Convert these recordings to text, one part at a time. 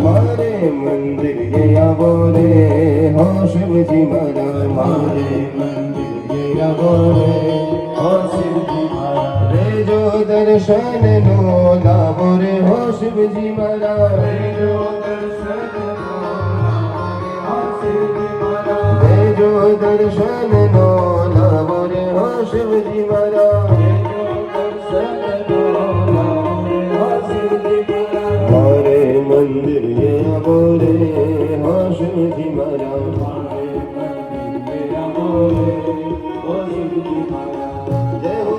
मारे मंदिर ये आवो रे हो शिव जी महाराज मारे मंदिर ये आवो रे हो शिव जी महाराज रे जो दर्शन नो लावो रे हो शिव जी महाराज रे जो दर्शन नो लावो रे हो शिव जी महाराज रे जो दर्शन नो लावो रे हो शिव जी महाराज रे जो दर्शन नो लावो रे हो शिव जी महाराज मारे मंदिर ये आवो रे हो शिव जी महाराज मारे मंदिर ये आवो रे हो शिव जी महाराज जय हो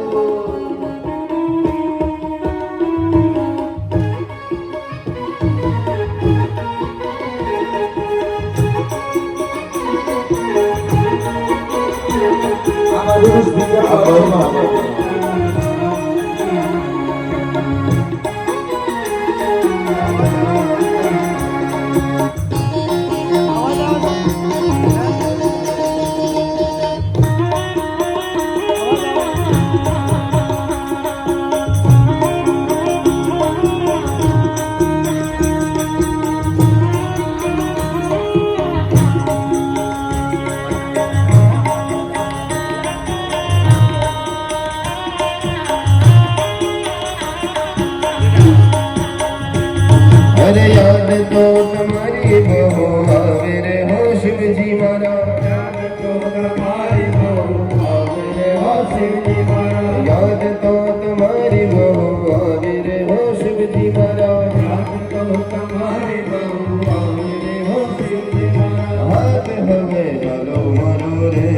अरे याद तो तुम्हारी बहू आवे रे हो शिव जी महाराज याद तो तुम्हारी बहू आवे रे हो शिव जी महाराज याद तो तुम्हारी बहू आवे रे हो शिव जी महाराज याद तो तुम्हारी बहू आवे रे हो शिव जी महाराज हाथ हमें चलो मरो रे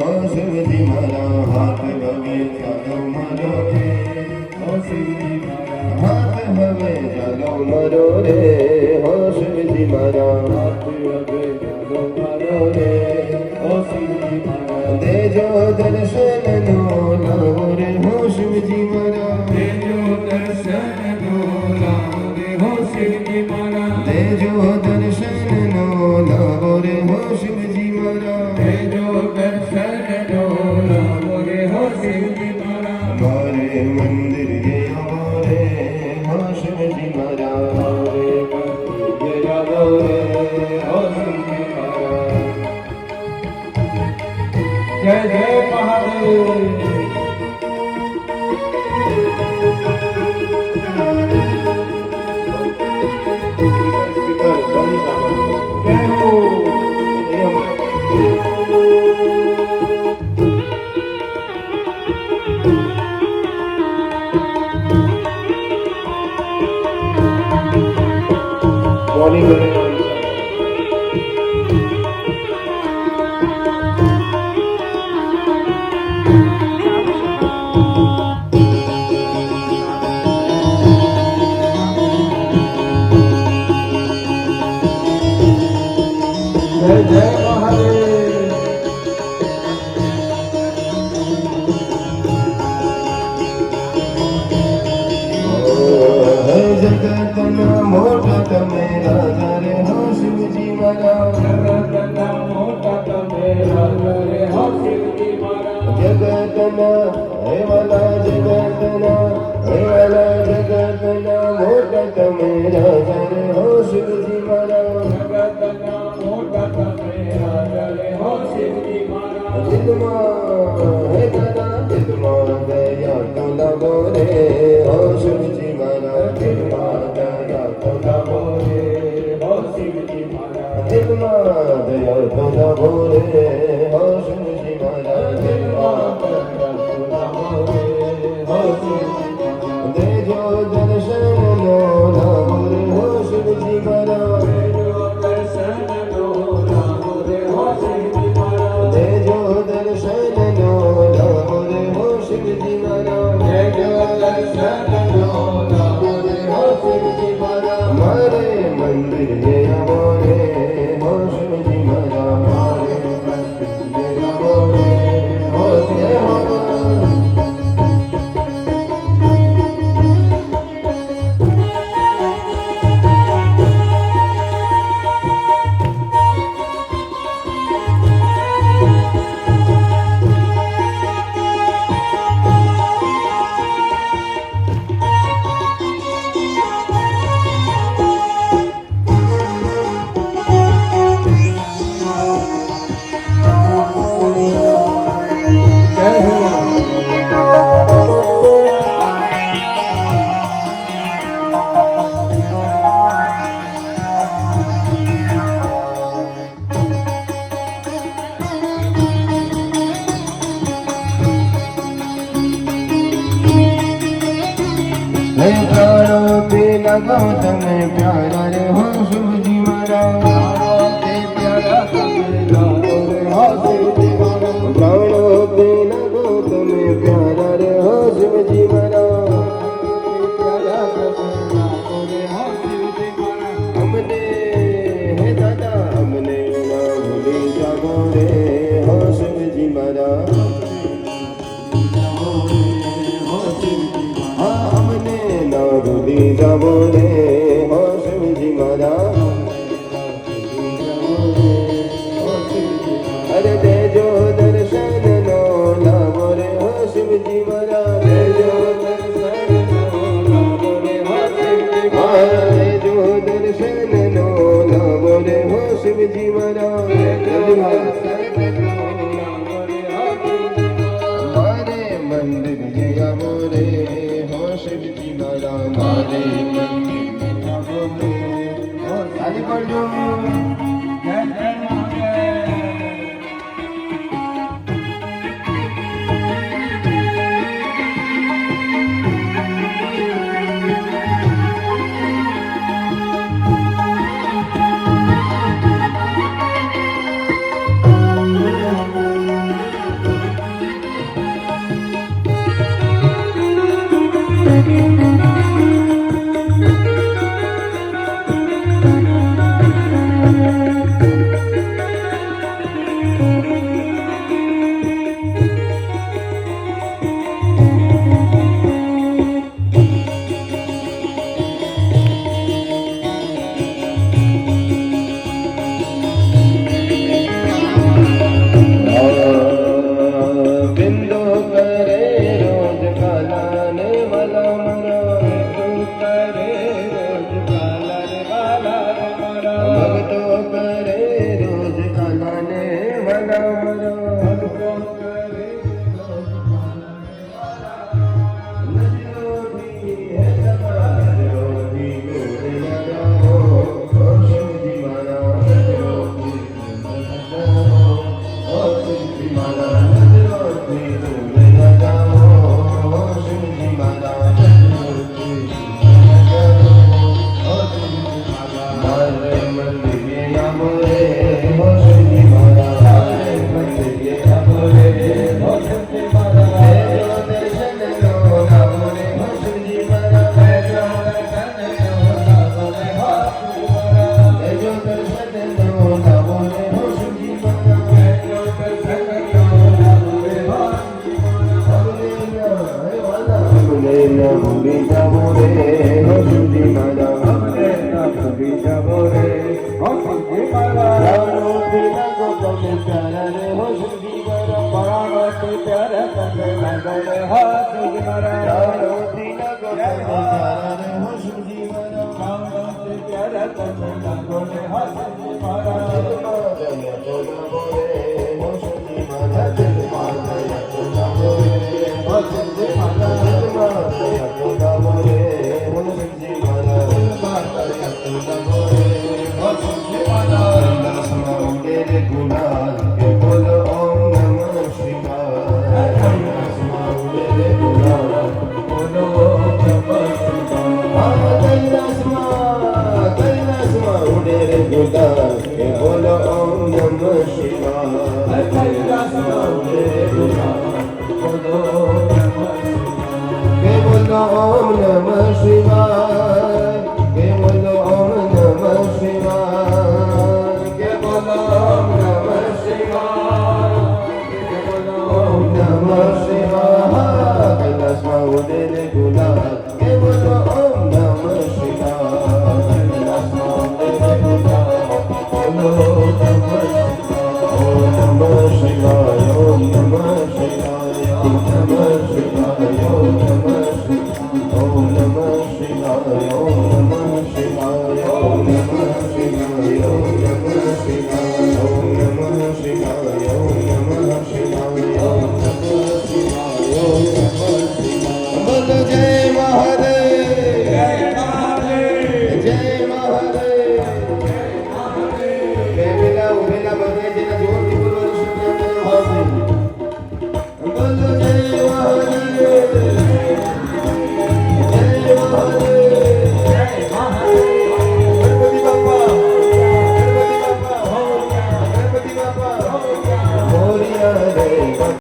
हो शिव जी महाराज हाथ हमें चलो मरो रे हो शिव जी महाराज हाथ हमें चलो मरो रे हो शिव जी महाराज हाथ हमें चलो मरो रे हो शिव जी महाराज दे जो दर्शन नो लाओ रे हो शिव जी महाराज दे जो दर्शन नो लाओ रे हो शिव जी महाराज दे जो दर्शन नो लाओ रे हो शिव जी महाराज दे जो दर्शन नो लाओ रे हो शिव जी महाराज मारे मंदिर ये आवो रे हो शिव जी महाराज मारे मंदिर ये आवो रे हो शिव जी महाराज जय जय महादेव जय जय महादेव जगत ना मोटा तमेरा रे हो शिव जी महाराज जगत ना मोटा तमेरा रे हो शिव जी महाराज जगत ना हे वाला जगत ना हे वाला जगत ना मोटा तमेरा रे हो शिव जी महाराज जगत ना मोटा तमेरा रे हो शिव जी महाराज जिनमा हे दादा जिनमा दया तो लगो रे हो शिव जी महाराज जिनमा दया तो लगो रे हो शिव जी महाराज जिनमा दया तो लगो रे हो शिव जी महाराज जिनमा दया तो लगो रे हो शिव जी महाराज दे जो दर्शन नो लाओ रे हो शिव जी महाराज दे जो दर्शन नो लाओ रे हो शिव जी महाराज दे जो दर्शन नो लाओ रे हो शिव जी महाराज दे जो दर्शन नो लाओ रे हो शिव जी महाराज मारे मंदिर ये आवो रे हो शिव जी महाराज मारे मंदिर હે પ્રાણોથી લગો તમે પ્યારા રે હો શિવજી મારા પ્રાણોથી લગો તમે પ્યારા રે હો શિવજી મારા અમને હે દાદા અમને ના ભૂલી જાગો રે હો શિવજી મારા અમને ના ભૂલી જાગો રે હો શિવજી મારા અરે દેજો દર્શન નો લાવો રે હો શિવજી મારા દેજો દર્શન નો લાવો રે હો શિવજી મારા દેજો દર્શન નો લાવો રે હો શિવજી મારા મારે મંદિર જઈ આવો રે હો શિવજી મારા મારે મંદિર આવો રે હો તાલી પડજો જય જય ગુલાલ